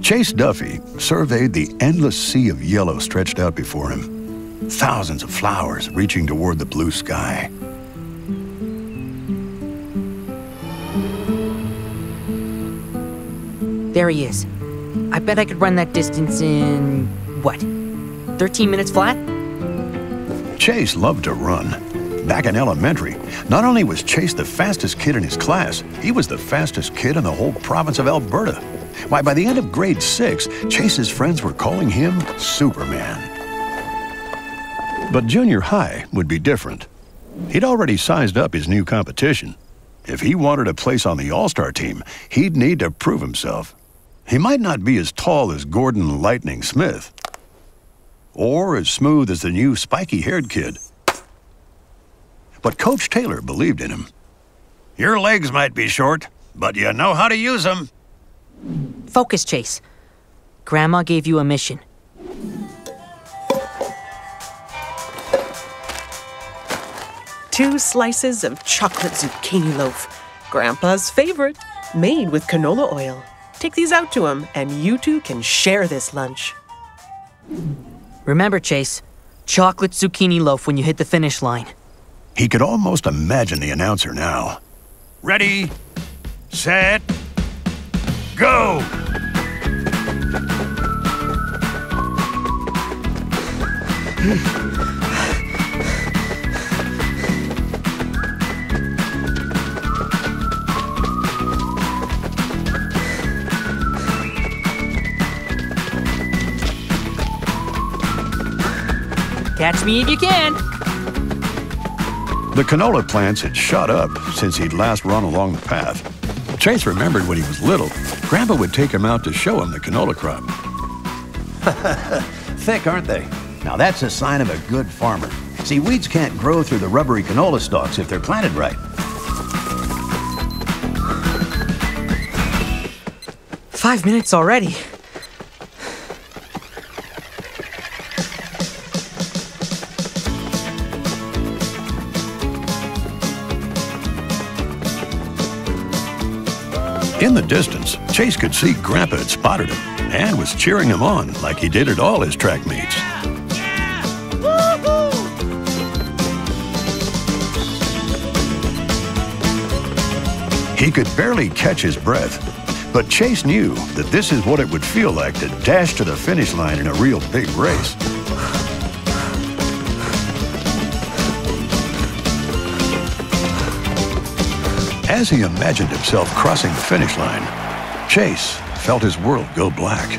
Chase Duffy surveyed the endless sea of yellow stretched out before him. Thousands of flowers reaching toward the blue sky. There he is. I bet I could run that distance in, what, 13 minutes flat? Chase loved to run. Back in elementary, not only was Chase the fastest kid in his class, he was the fastest kid in the whole province of Alberta. Why, by the end of grade 6, Chase's friends were calling him Superman. But junior high would be different. He'd already sized up his new competition. If he wanted a place on the all-star team, he'd need to prove himself. He might not be as tall as Gordon Lightning Smith, or as smooth as the new spiky-haired kid. But Coach Taylor believed in him. Your legs might be short, but you know how to use them. Focus, Chase. Grandma gave you a mission. Two slices of chocolate zucchini loaf. Grandpa's favorite, made with canola oil. Take these out to him, and you two can share this lunch. Remember, Chase, chocolate zucchini loaf when you hit the finish line. He could almost imagine the announcer now. Ready, set, go! Catch me if you can. The canola plants had shot up since he'd last run along the path. Chase remembered when he was little, Grandpa would take him out to show him the canola crop. Thick, aren't they? Now that's a sign of a good farmer. See, weeds can't grow through the rubbery canola stalks if they're planted right. 5 minutes already. In the distance, Chase could see Grandpa had spotted him and was cheering him on like he did at all his track meets. He could barely catch his breath, but Chase knew that this is what it would feel like to dash to the finish line in a real big race. As he imagined himself crossing the finish line, Chase felt his world go black.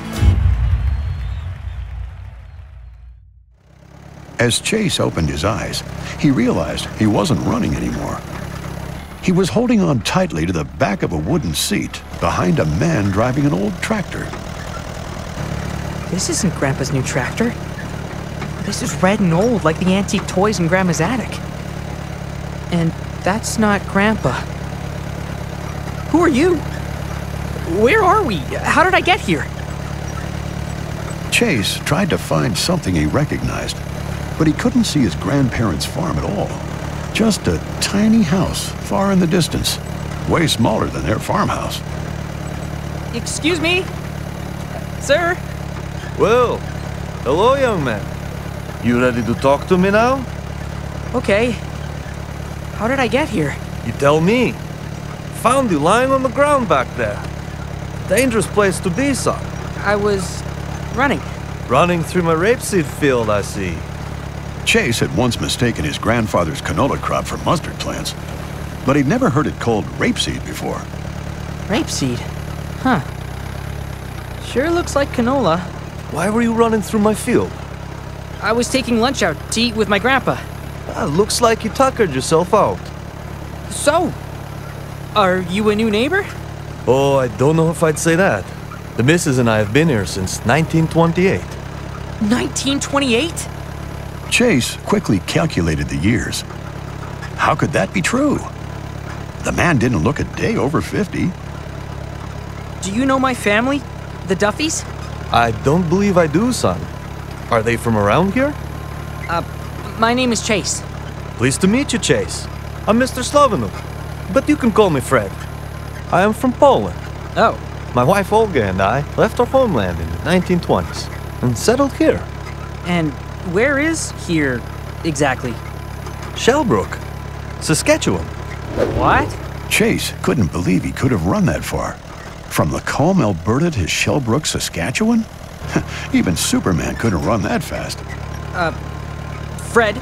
As Chase opened his eyes, he realized he wasn't running anymore. He was holding on tightly to the back of a wooden seat behind a man driving an old tractor. This isn't Grandpa's new tractor. This is red and old like the antique toys in Grandma's attic. And that's not Grandpa. Who are you? Where are we? How did I get here? Chase tried to find something he recognized, but he couldn't see his grandparents' farm at all. Just a tiny house far in the distance, way smaller than their farmhouse. Excuse me? Sir? Well, hello, young man. You ready to talk to me now? Okay. How did I get here? You tell me. Found you lying on the ground back there. Dangerous place to be, son. I was running. Running through my rapeseed field, I see. Chase had once mistaken his grandfather's canola crop for mustard plants, but he'd never heard it called rapeseed before. Rapeseed? Huh. Sure looks like canola. Why were you running through my field? I was taking lunch out to eat with my grandpa. Looks like you tuckered yourself out. So, are you a new neighbor? Oh, I don't know if I'd say that. The missus and I have been here since 1928. 1928? Chase quickly calculated the years. How could that be true? The man didn't look a day over 50. Do you know my family? The Duffys? I don't believe I do, son. Are they from around here? My name is Chase. Pleased to meet you, Chase. I'm Mr. Slovonuk, but you can call me Fred. I am from Poland. Oh, my wife Olga and I left our homeland in the 1920s and settled here. And where is here exactly? Shellbrook, Saskatchewan. What? Chase couldn't believe he could have run that far. From Lacombe, Alberta to Shellbrook, Saskatchewan? Even Superman couldn't run that fast. Fred,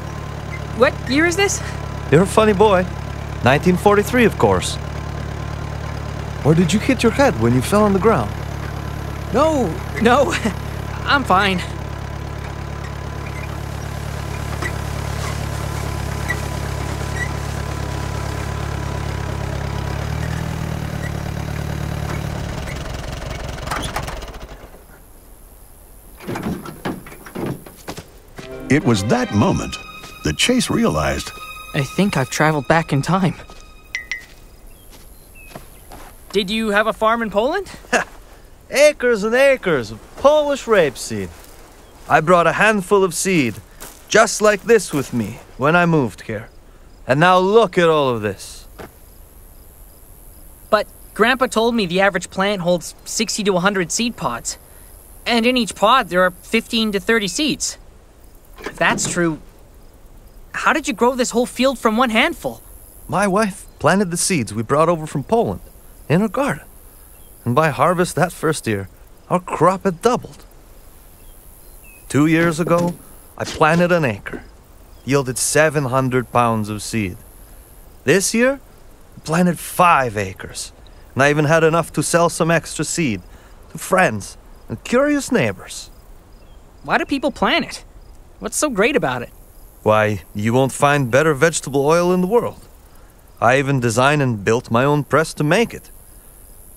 what year is this? You're a funny boy. 1943, of course. Or did you hit your head when you fell on the ground? No, I'm fine. It was that moment that Chase realized I think I've traveled back in time. Did you have a farm in Poland? Acres and acres of Polish rapeseed. I brought a handful of seed, just like this with me, when I moved here. And now look at all of this. But Grandpa told me the average plant holds 60 to 100 seed pods. And in each pod, there are 15 to 30 seeds. If that's true, how did you grow this whole field from one handful? My wife planted the seeds we brought over from Poland in her garden. And by harvest that first year, our crop had doubled. 2 years ago, I planted an acre, yielded 700 pounds of seed. This year, I planted 5 acres, and I even had enough to sell some extra seed to friends and curious neighbors. Why do people plant it? What's so great about it? Why, you won't find better vegetable oil in the world. I even designed and built my own press to make it.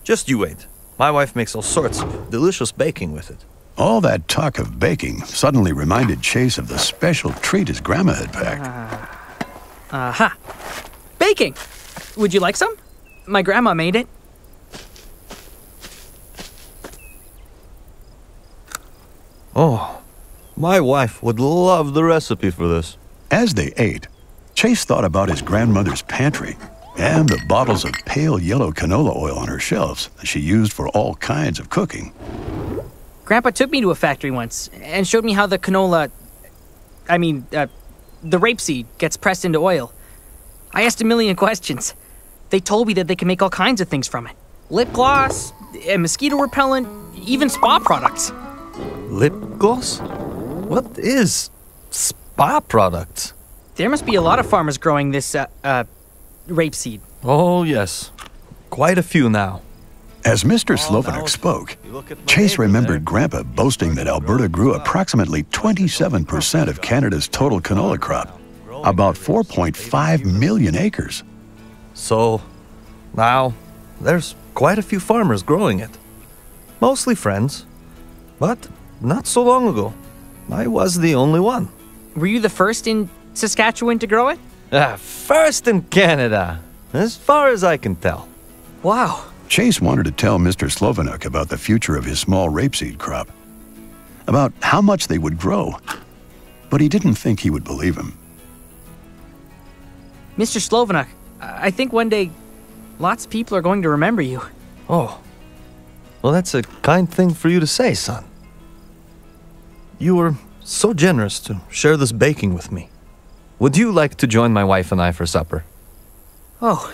Just you wait. My wife makes all sorts of delicious baking with it. all that talk of baking suddenly reminded Chase of the special treat his grandma had packed. Aha! Baking! Would you like some? My grandma made it. Oh, my wife would love the recipe for this. As they ate, Chase thought about his grandmother's pantry and the bottles of pale yellow canola oil on her shelves that she used for all kinds of cooking. Grandpa took me to a factory once and showed me how the canola... the rapeseed gets pressed into oil. I asked a million questions. They told me that they can make all kinds of things from it. Lip gloss, and mosquito repellent, even spa products. Lip gloss? What is spa products? There must be a lot of farmers growing this, rapeseed. Oh, yes. Quite a few now. As Mr. Slovonuk spoke, Chase remembered Grandpa boasting that Alberta grew approximately 27% of Canada's total canola crop, about 4.5 million acres. So, now, there's quite a few farmers growing it. Mostly friends. But not so long ago, I was the only one. Were you the first in Saskatchewan to grow it? First in Canada, as far as I can tell. Wow. Chase wanted to tell Mr. Slovonuk about the future of his small rapeseed crop, about how much they would grow, but he didn't think he would believe him. Mr. Slovonuk, I think one day lots of people are going to remember you. Oh, well, that's a kind thing for you to say, son. You were so generous to share this baking with me. Would you like to join my wife and I for supper? Oh,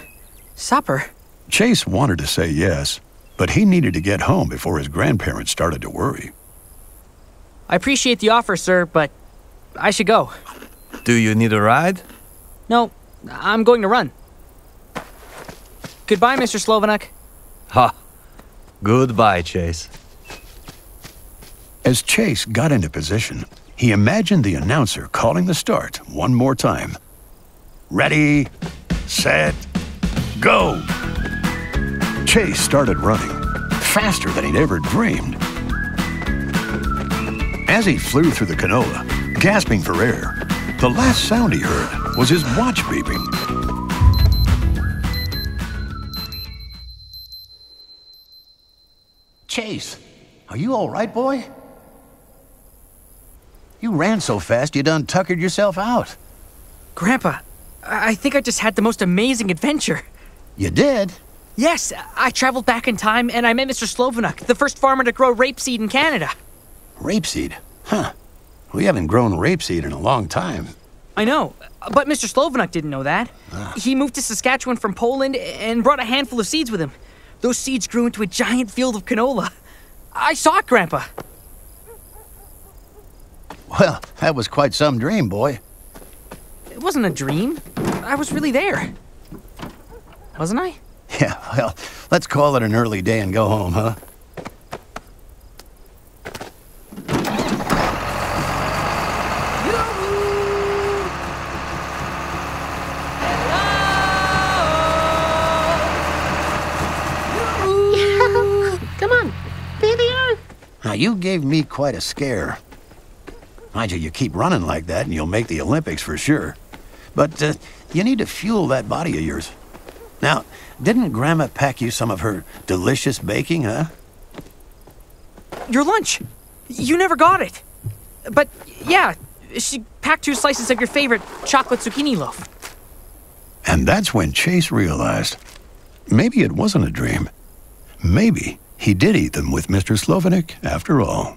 supper? Chase wanted to say yes, but he needed to get home before his grandparents started to worry. I appreciate the offer, sir, but I should go. Do you need a ride? No, I'm going to run. Goodbye, Mr. Slovonuk. Ha! Goodbye, Chase. As Chase got into position, he imagined the announcer calling the start one more time. Ready, set, go! Chase started running, faster than he'd ever dreamed. As he flew through the canola, gasping for air, the last sound he heard was his watch beeping. Chase, are you all right, boy? You ran so fast you done tuckered yourself out. Grandpa, I think I just had the most amazing adventure. You did? Yes, I traveled back in time and I met Mr. Slovonuk, the first farmer to grow rapeseed in Canada. Rapeseed? Huh. We haven't grown rapeseed in a long time. I know, but Mr. Slovonuk didn't know that. He moved to Saskatchewan from Poland and brought a handful of seeds with him. Those seeds grew into a giant field of canola. I saw it, Grandpa. Well, that was quite some dream, boy. It wasn't a dream. I was really there. Wasn't I? Yeah, well, let's call it an early day and go home, huh? Come on, be the earth. Now, you gave me quite a scare. Mind you keep running like that and you'll make the Olympics for sure. But you need to fuel that body of yours. Now, didn't Grandma pack you some of her delicious baking, huh? Your lunch. You never got it. But, yeah, she packed 2 slices of your favorite chocolate zucchini loaf. And that's when Chase realized maybe it wasn't a dream. Maybe he did eat them with Mr. Slovonuk after all.